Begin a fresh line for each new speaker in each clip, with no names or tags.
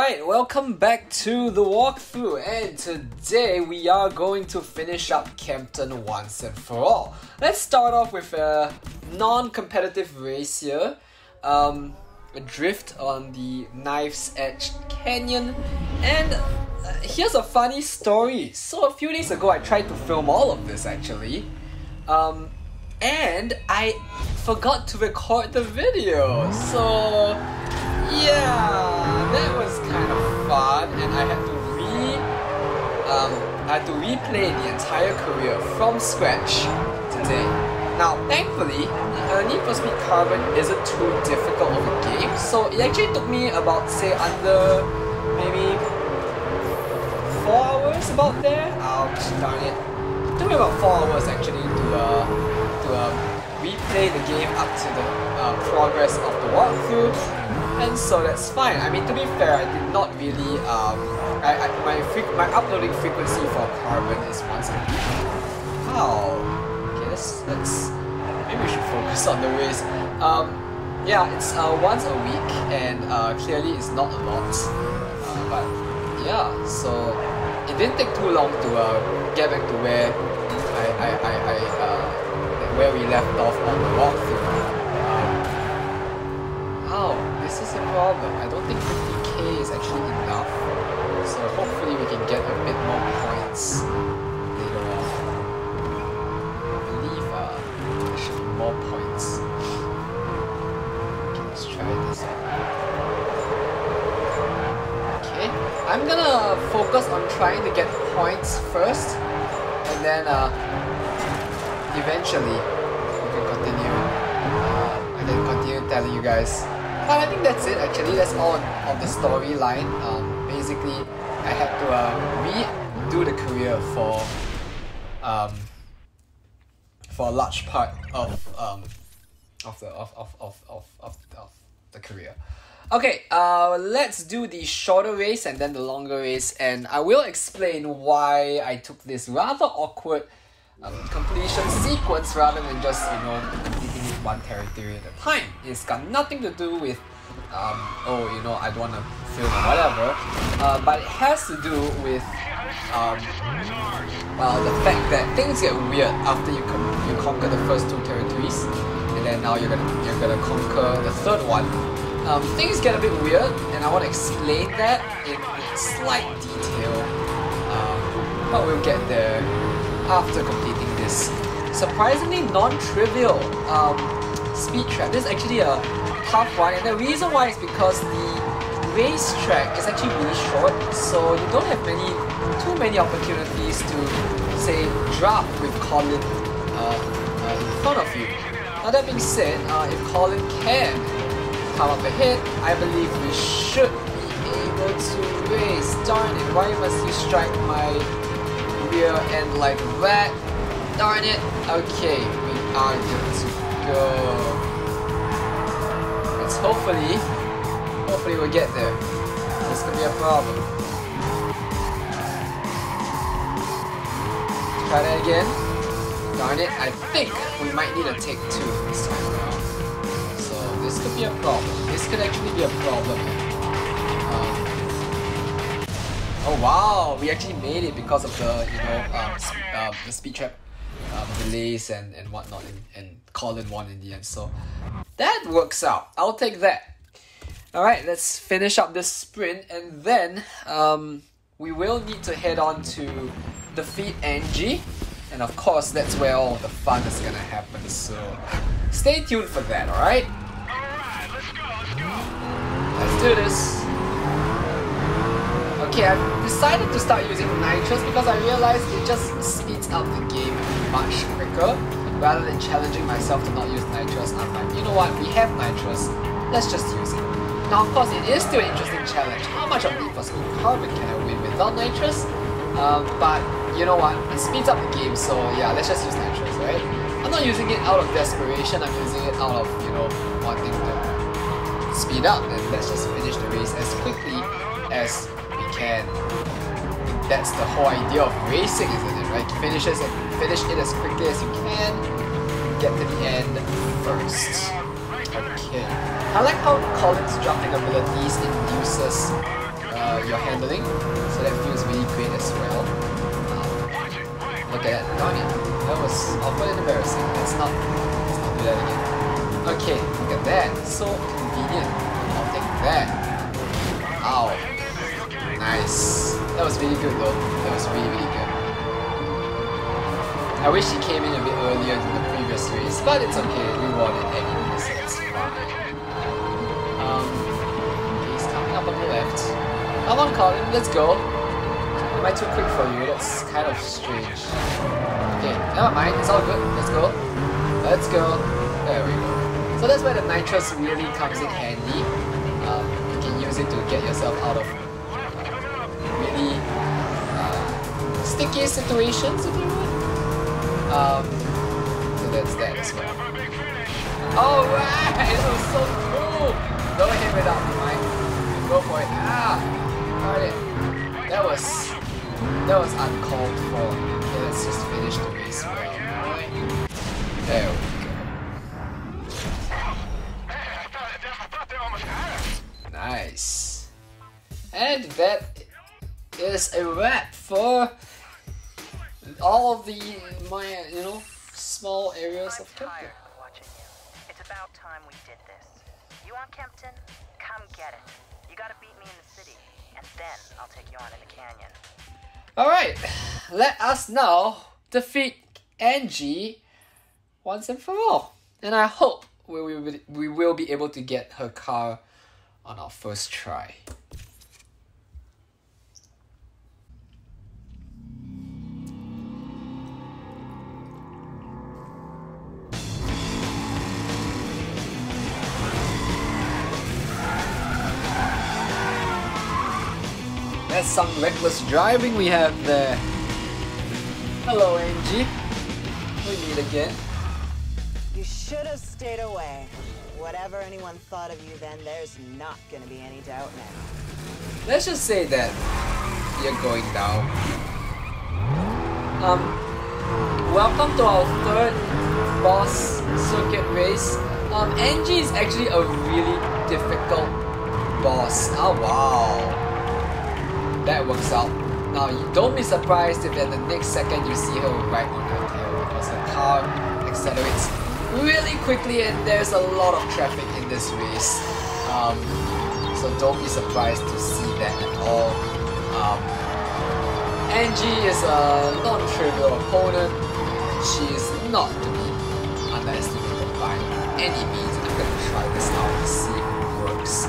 Alright, welcome back to the walkthrough, and today we are going to finish up Kempton once and for all. Let's start off with a non-competitive race here. A drift on the Knife's Edge Canyon, and here's a funny story. So a few days ago I tried to film all of this actually, and I forgot to record the video, so yeah, that was kind of fun, and I had to replay the entire career from scratch today. Now, thankfully, Need for Speed Carbon isn't too difficult of a game, so it actually took me about, say, under maybe 4 hours about there. Ouch, darn it. It took me about 4 hours actually to replay the game up to the progress of the walkthrough. And so that's fine. I mean, to be fair, I did not really, my uploading frequency for Carbon is once a week. How? Okay, let's, maybe we should focus on the race. Yeah, it's once a week, and clearly it's not a lot. But yeah, so it didn't take too long to get back to where we left off on the walkthrough. This is a problem. I don't think 50k is actually enough, so hopefully we can get a bit more points later on. I believe there should be more points. Okay, let's try this out. Okay, I'm gonna focus on trying to get points first, and then eventually we can continue. I can continue telling you guys. But I think that's it actually, that's all of the storyline. Basically, I had to redo the career for a large part of the career. Okay, let's do the shorter race and then the longer race, and I will explain why I took this rather awkward completion sequence rather than just, completing it one territory at a time. It's got nothing to do with I don't want to film or whatever, but it has to do with the fact that things get weird after you conquer the first 2 territories, and then now you're gonna conquer the 3rd one. Things get a bit weird, and I want to explain that in slight detail, but we'll get there after completing this surprisingly non-trivial speed trap. This is actually a tough one, and the reason why is because the racetrack is actually really short, so you don't have too many opportunities to, say, draft with Colin in front of you. Now that being said, if Colin can come up ahead, I believe we should be able to race. Darn it, why must you strike my rear end like that? Darn it. Okay, we are good to go. Let's hopefully we'll get there. This could be a problem. Try that again. Darn it, I think we might need to take 2 this time around. So this could be a problem. This could actually be a problem. Oh wow, we actually made it because of the the speed trap delays and whatnot, and Colin won in the end, so that works out. I'll take that. Alright, let's finish up this sprint, and then we will need to head on to defeat Angie, and of course that's where all the fun is gonna happen, so stay tuned for that, alright?
Alright, let's go.
Let's do this. Okay, I've decided to start using nitrous because I realized it just speeds up the game much quicker. Rather than challenging myself to not use nitrous, I'm like, you know what, we have nitrous, let's just use it. Now of course it is still an interesting challenge. How much of Need for Speed Carbon can I win without nitrous? But you know what, it speeds up the game, so yeah, let's just use nitrous, right? I'm not using it out of desperation, I'm using it out of, wanting to speed up, and let's just finish the race as quickly as we can. That's the whole idea of racing, isn't it, right? Finish it as quickly as you can, get to the end first. Okay. I like how Colin's jumping abilities induces your handling, so that feels really great as well. Look at that, darn it, that was awkward and embarrassing. Let's not do that again. Okay, look at that, so convenient. I'll take that. Ow. Nice. That was really good though. That was really good. I wish he came in a bit earlier than the previous race, but it's okay. We won it anyway, so it's fine. He's coming up on the left. Come on, Colin, let's go. Am I too quick for you? That's kind of strange. Okay, never mind. It's all good. Let's go. Let's go. There we go. So that's where the nitrous really comes in handy. You can use it to get yourself out of really sticky situations, if you would. So that's that as well. Alright! That was so cool! Don't hit without me, Mike. Go for it. Alright. That was uncalled for. Okay, let's just finish the race well. There we go. Nice. And that is a wrap for all of my small areas of Kempton.
Watching you. It's about time we did this. You want Kempton? Come get it. You gotta beat me in the city, and then I'll take you on in the canyon.
Alright, let us now defeat Angie once and for all. And I hope we will be able to get her car on our first try. That's some reckless driving we have there. Hello, Angie. We meet again.
You should have stayed away. Whatever anyone thought of you then, there's not gonna be any doubt now.
Let's just say that you're going down. Welcome to our third boss circuit race. Angie is actually a really difficult boss. Oh wow. That works out. Now, you don't be surprised if at the next second you see her right on her tail, because her car accelerates really quickly and there's a lot of traffic in this race. So don't be surprised to see that at all. Angie is a non-trivial opponent. She is not to be underestimated by any means. I'm gonna try this out to see if it works.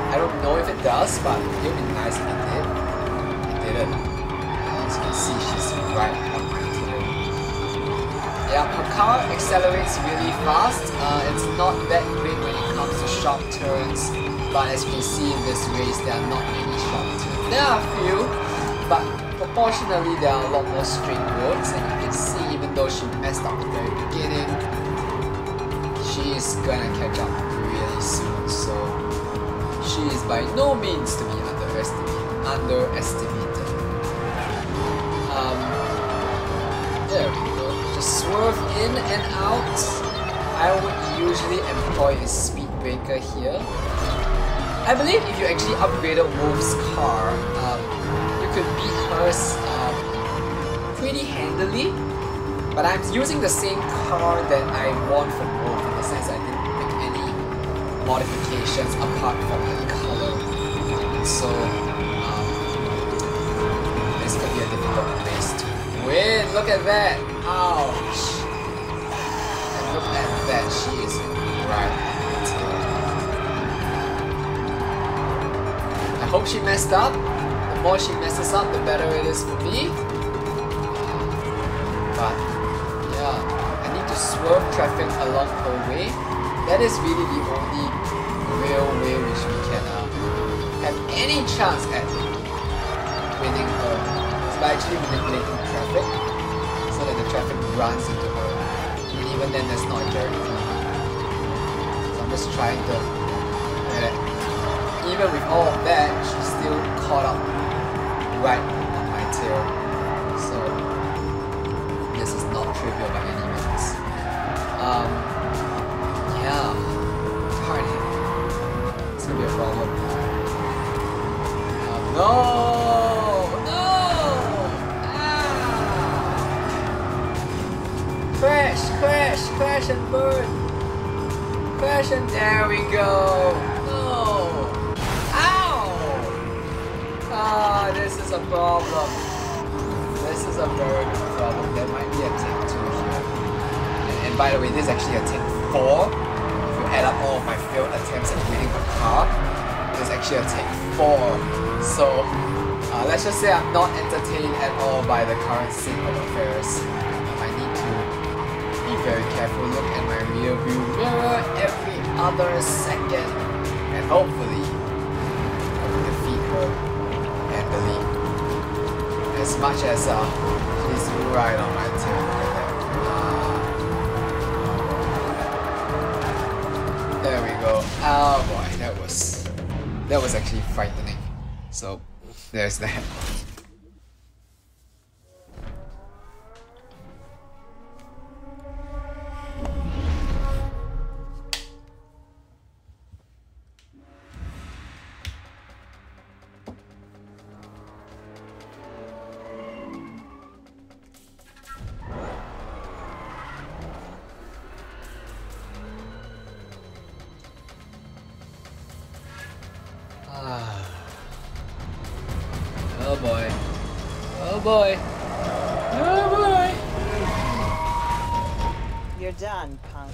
I don't know if it does, but it would be nice if it did. It didn't. As you can see, she's right on my tail. Yeah, her car accelerates really fast. It's not that great when it comes to sharp turns, but as you can see in this race, there are not many sharp turns. There are a few, but proportionally there are a lot more straight roads, and you can see even though she messed up at the very beginning, she's gonna catch up really soon. So she is by no means to be underestimated. There we go. Just swerve in and out. I would usually employ a speed breaker here. I believe if you actually upgraded Wolf's car, you could beat hers pretty handily. But I'm using the same car that I won from Wolf in the sense I didn't make any modifications apart from the color. So this could be a difficult place to win. Look at that! Ouch! And look at that, she is right until. I hope she messed up. The more she messes up, the better it is for me. But yeah, I need to swerve traffic along her way. That is really the only real way which we can have any chance at winning her. It's by actually manipulating traffic so that the traffic runs into her. And even then, that's not a guarantee. So I'm just trying to. Even with all of that, she's still caught up right on my tail. So this is not trivial by any means. Yeah. Darn it. It's gonna be a problem. Crash and burn. Crash and there we go. No. Ow. Ah, this is a problem. This is a very big problem. There might be a take 2 here. And by the way, this is actually a take 4. If you add up all of my failed attempts at winning a car, there's actually a take 4. So let's just say I'm not entertained at all by the current state of affairs. I need to be very careful. Look at my rear view mirror every other second, and hopefully I will defeat her handily. As much as she's right on my tail right there. There we go. Oh boy, that was actually frightening. So there's that. Oh boy. Oh boy. Oh boy.
You're done, punk.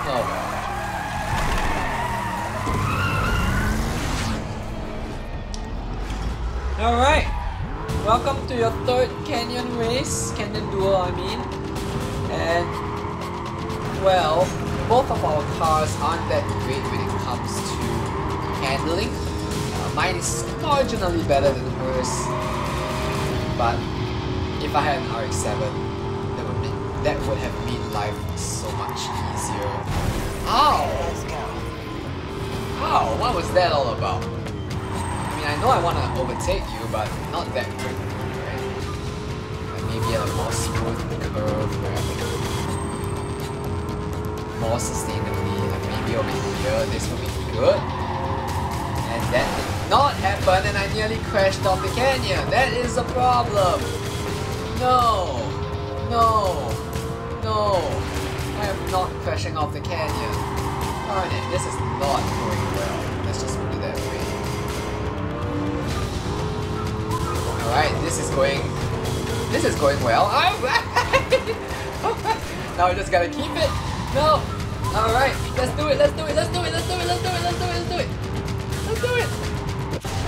Oh well. Alright. Welcome to your 3rd canyon race. Canyon duel, I mean. And well, both of our cars aren't that great when it comes to handling. Mine is marginally better than hers, but if I had an RX-7, that would have made life so much easier. Ow!
Let's go.
Ow! What was that all about? I mean, I know I want to overtake you, but not that quickly, right? Like maybe a more smooth curve, more sustainably. Like maybe over here, this will be good. And that did not happen, and I nearly crashed off the canyon. That is a problem. No, no, no. I am not crashing off the canyon. Darn it, this is not going well. Let's just put it that way. Alright, this is going well. Alright! Now we just gotta keep it. No! Alright, let's do it. Let's do it.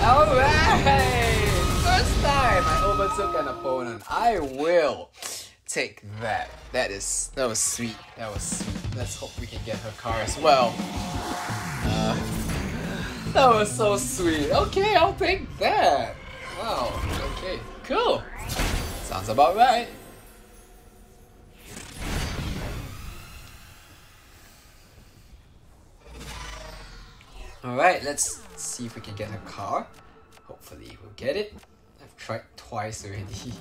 Alright! First time I overtook an opponent. I will take that. That was sweet. That was sweet. Let's hope we can get her car as well. That was so sweet. Okay, I'll take that. Wow. Okay, cool. Sounds about right. Alright, let's see if we can get her car. Hopefully we'll get it. I've tried twice already.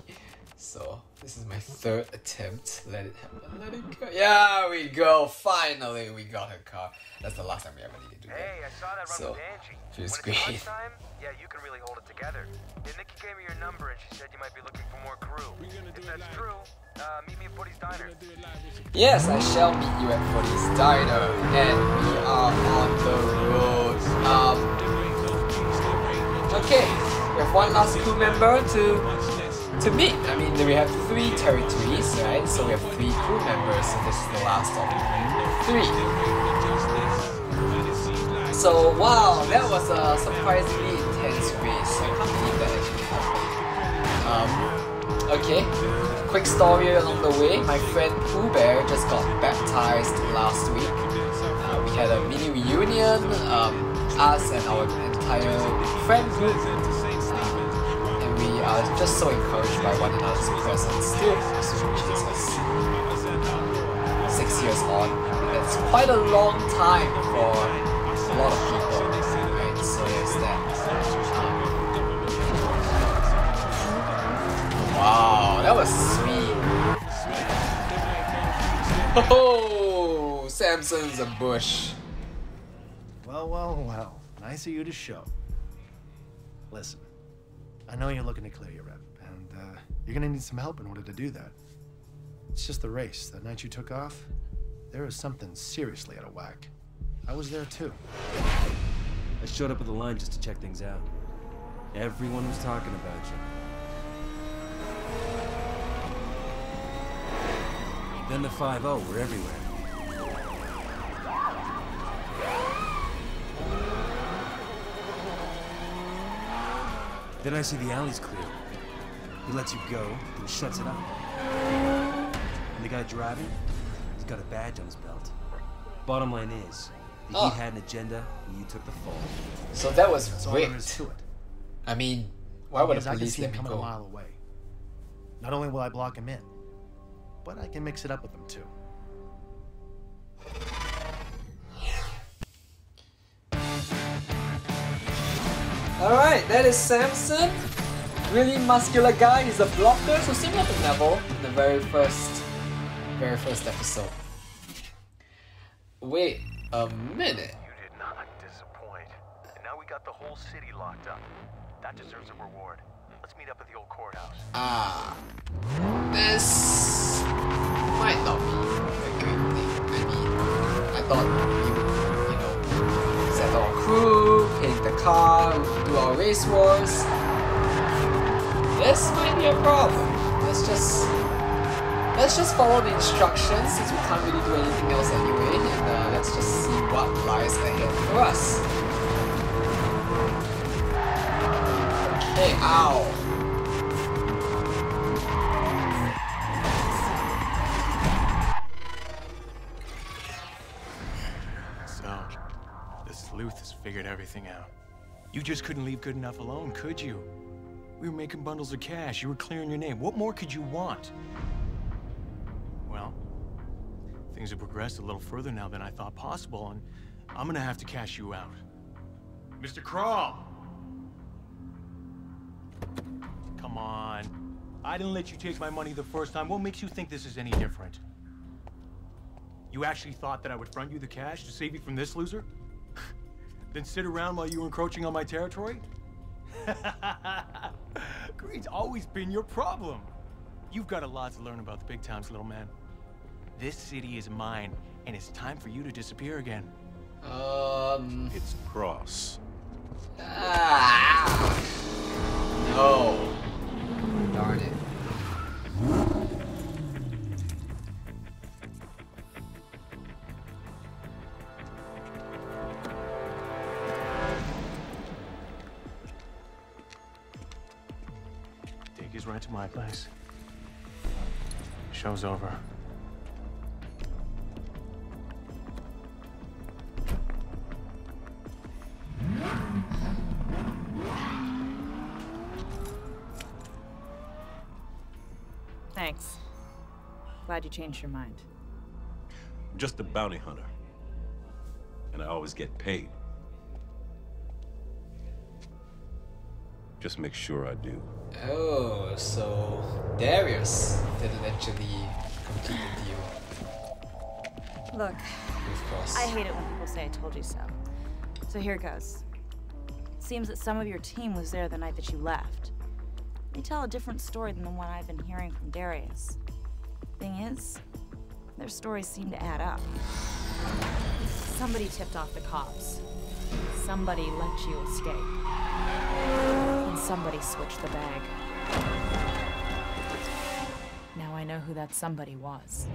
So this is my 3rd attempt. Let it happen. Let it go. Yeah, we go. Finally we got her car. That's the last time we ever needed to do that.
Hey, I saw that run
So,
with Angie.
feels
When
great.
it's lunchtime, yeah, you can really hold it together. Yeah, Nikki gave me your number and she said you might be looking for more crew. If that's true, meet me at Footy's Diner.
Yes, I shall meet you at Footy's Diner, and we are on the road. Okay, we have one last crew member to meet. I mean, we have 3 territories, right? So we have 3 crew members, so this is the last of 3. So wow, that was a surprisingly intense race. I can't believe that actually happened. Okay. Quick story along the way, my friend Pooh Bear just got baptized last week. We had a mini reunion, us and our entire friend group, and we are just so encouraged by one another's presence. Still pursuing Jesus. 6 years on, that's quite a long time for a lot of people, right? So there's that. Wow, that was sweet. Oh, Samson's a bush.
Well. Nice of you to show. Listen, I know you're looking to clear your rep, and You're gonna need some help in order to do that. It's just the race. The night you took off, there was something seriously out of whack. I was there too.
I showed up at the line just to check things out. Everyone was talking about you. Then the 5-0 were everywhere. Then I see the alley's clear. He lets you go and shuts it up. And the guy driving, he's got a badge on his belt. Bottom line is, the Heat had an agenda and you took the fall.
So that was
That's all there
rigged.
is to it.
I mean, why would
Because
the
I can
police
see
let
him
me
coming a
go?
mile away. Not only will I block him in, but I can mix it up with him too.
Alright, that is Samson. Really muscular guy. He's a blocker, so similar to Neville in the very first episode. Wait a minute.
You did not disappoint. And now we got the whole city locked up. That deserves a reward. Let's meet up at the old courthouse.
Ah, this might not be a good thing. I mean, I thought we would, you know, set our crew, paint the car, do our race wars. This might be a problem. Let's just follow the instructions since we can't really do anything else anyway, and let's just see what lies ahead for us. Okay, ow.
So, the sleuth has figured everything out. You just couldn't leave good enough alone, could you? We were making bundles of cash, you were clearing your name. What more could you want? Well, things have progressed a little further now than I thought possible, and I'm gonna have to cash you out. Mr. Crawl! Come on. I didn't let you take my money the first time. What makes you think this is any different? You actually thought that I would front you the cash to save you from this loser? Then sit around while you were encroaching on my territory? Greed's always been your problem. You've got a lot to learn about the big times, little man. This city is mine, and it's time for you to disappear again.
It's Cross.
Ah, no. Darn it.
Take his rent to my place. Show's over.
Thanks. Glad you changed your mind.
I'm just a bounty hunter. And I always get paid. Just make sure I do.
Oh, so Darius didn't actually complete the deal
Look,
with Cross.
I hate it when people say I told you so. So here goes. Seems that some of your team was there the night that you left. They tell a different story than the one I've been hearing from Darius. Thing is, their stories seem to add up. Somebody tipped off the cops. Somebody let you escape. And somebody switched the bag. Now I know who that somebody was.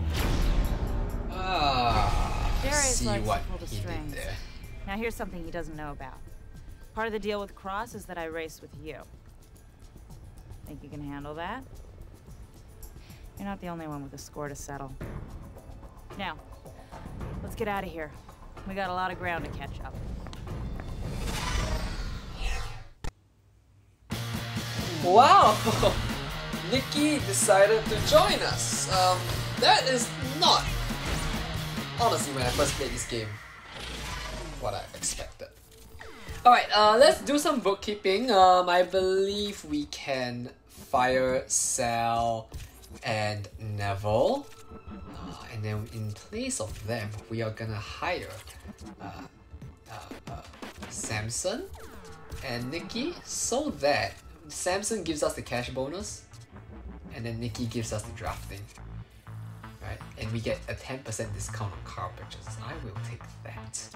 Ah,
Darius
see
likes
what
to pull the
he did
strings.
there.
Now here's something he doesn't know about. Part of the deal with Cross is that I race with you. Think you can handle that? You're not the only one with a score to settle. Now, let's get out of here. We got a lot of ground to catch up.
Wow! Nikki decided to join us. That is not, honestly, when I first played this game, what I expected. Alright, let's do some bookkeeping. I believe we can fire Sal and Neville. And then in place of them, we are gonna hire Samson and Nikki so that Samson gives us the cash bonus and then Nikki gives us the drafting, right? And we get a 10% discount on car purchases. I will take that.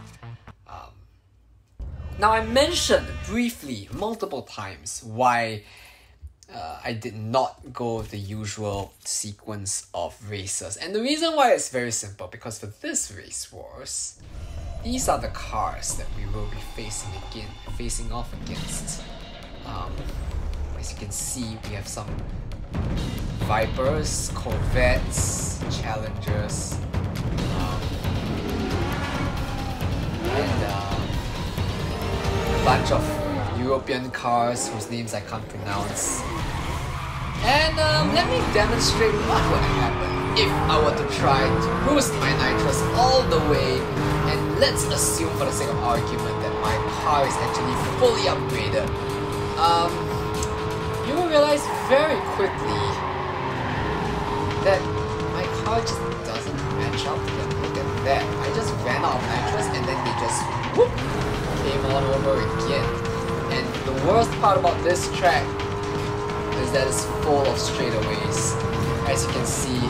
Now I mentioned briefly, multiple times, why I did not go the usual sequence of races. And the reason why is very simple, because for this Race Wars, these are the cars that we will be facing off against. As you can see, we have some Vipers, Corvettes, Challengers, and a bunch of European cars whose names I can't pronounce. And let me demonstrate what would happen if I were to try to boost my nitrous all the way, and let's assume for the sake of argument that my car is actually fully upgraded. You will realize very quickly that my car just doesn't match up to them. Look at that. I just ran out of nitrous and then they just whoop, came on over again. And the worst part about this track is that it's full of straightaways. As you can see,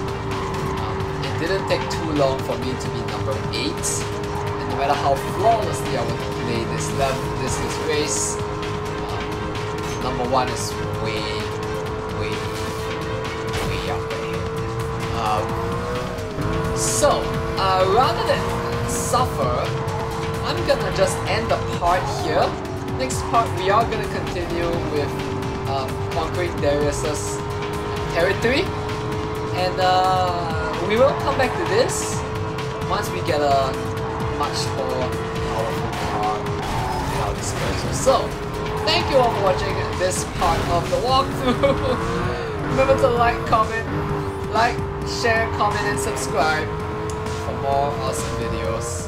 it didn't take too long for me to be number 8. And no matter how flawlessly I would play this race, number 1 is way up ahead. So, rather than suffer, I'm gonna just end the part here. Next part, we are gonna continue with conquering Darius's territory, and we will come back to this once we get a much more powerful car at our disposal. So, thank you all for watching this part of the walkthrough. Remember to like, share, comment, and subscribe for more awesome videos.